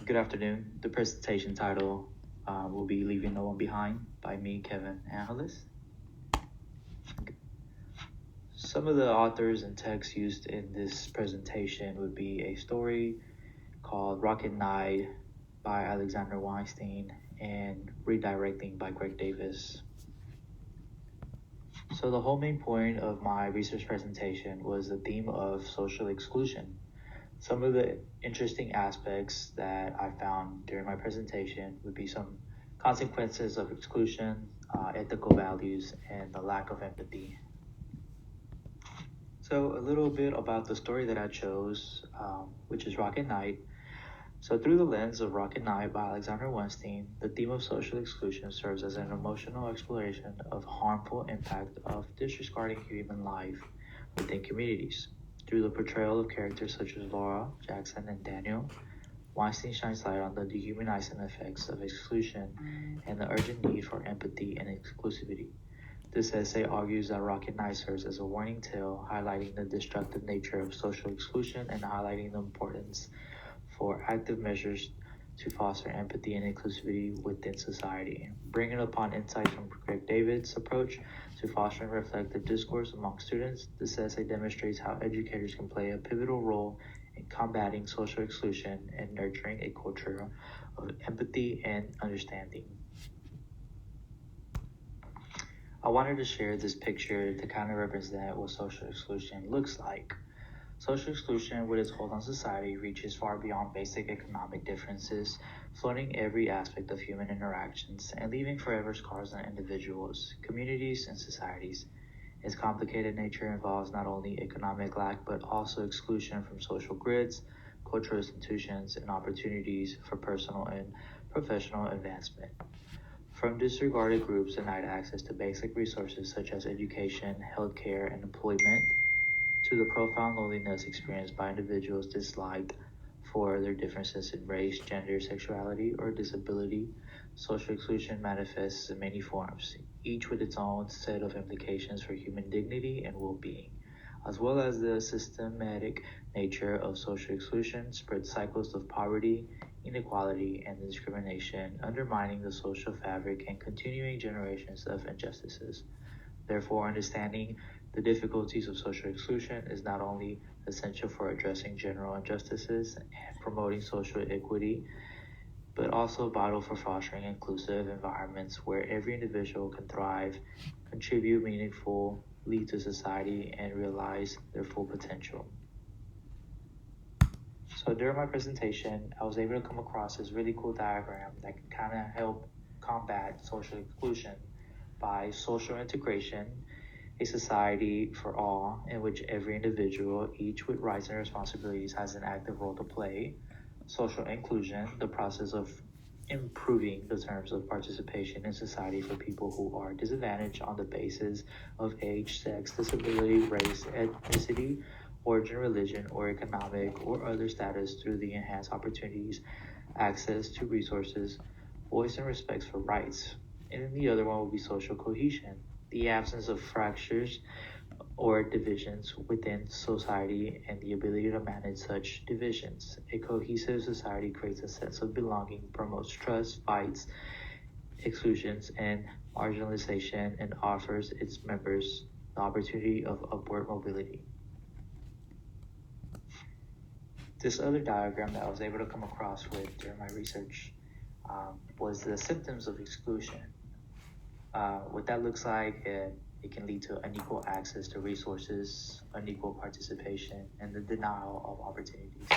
Good afternoon. The presentation title will be Leaving No One Behind by me, Kevin Angeles. Some of the authors and texts used in this presentation would be a story called Rocket Knight by Alexander Weinstein and Redirecting by Greg Davis. So the whole main point of my research presentation was the theme of social exclusion. Some of the interesting aspects that I found during my presentation would be some consequences of exclusion, ethical values, and the lack of empathy. So a little bit about the story that I chose, which is Rocket Knight. So through the lens of Rocket Knight by Alexander Weinstein, the theme of social exclusion serves as an emotional exploration of harmful impact of disregarding human life within communities. Through the portrayal of characters such as Laura, Jackson, and Daniel, Weinstein shines light on the dehumanizing effects of exclusion and the urgent need for empathy and inclusivity. This essay argues that Rocket Knight serves as a warning tale, highlighting the destructive nature of social exclusion and highlighting the importance for active measures to foster empathy and inclusivity within society. Bringing upon insights from Greg David's approach to fostering reflective discourse among students, this essay demonstrates how educators can play a pivotal role in combating social exclusion and nurturing a culture of empathy and understanding. I wanted to share this picture to kind of represent what social exclusion looks like. Social exclusion, with its hold on society, reaches far beyond basic economic differences, flooding every aspect of human interactions and leaving forever scars on individuals, communities, and societies. Its complicated nature involves not only economic lack but also exclusion from social grids, cultural institutions, and opportunities for personal and professional advancement. From disregarded groups denied access to basic resources such as education, healthcare, and employment, to the profound loneliness experienced by individuals disliked for their differences in race, gender, sexuality, or disability, social exclusion manifests in many forms, each with its own set of implications for human dignity and well being, as well as the systematic nature of social exclusion spreads cycles of poverty, inequality, and discrimination, undermining the social fabric and continuing generations of injustices. Therefore, understanding the difficulties of social exclusion is not only essential for addressing general injustices and promoting social equity, but also vital for fostering inclusive environments where every individual can thrive, contribute meaningfully to society, and realize their full potential. So during my presentation, I was able to come across this really cool diagram that can kind of help combat social exclusion by social integration, a society for all in which every individual, each with rights and responsibilities, has an active role to play. Social inclusion, the process of improving the terms of participation in society for people who are disadvantaged on the basis of age, sex, disability, race, ethnicity, origin, religion, or economic or other status through the enhanced opportunities, access to resources, voice and respects for rights. And then the other one will be social cohesion, the absence of fractures or divisions within society and the ability to manage such divisions. A cohesive society creates a sense of belonging, promotes trust, fights exclusions and marginalization, and offers its members the opportunity of upward mobility. This other diagram that I was able to come across with during my research was the symptoms of exclusion. What that looks like, it can lead to unequal access to resources, unequal participation, and the denial of opportunities.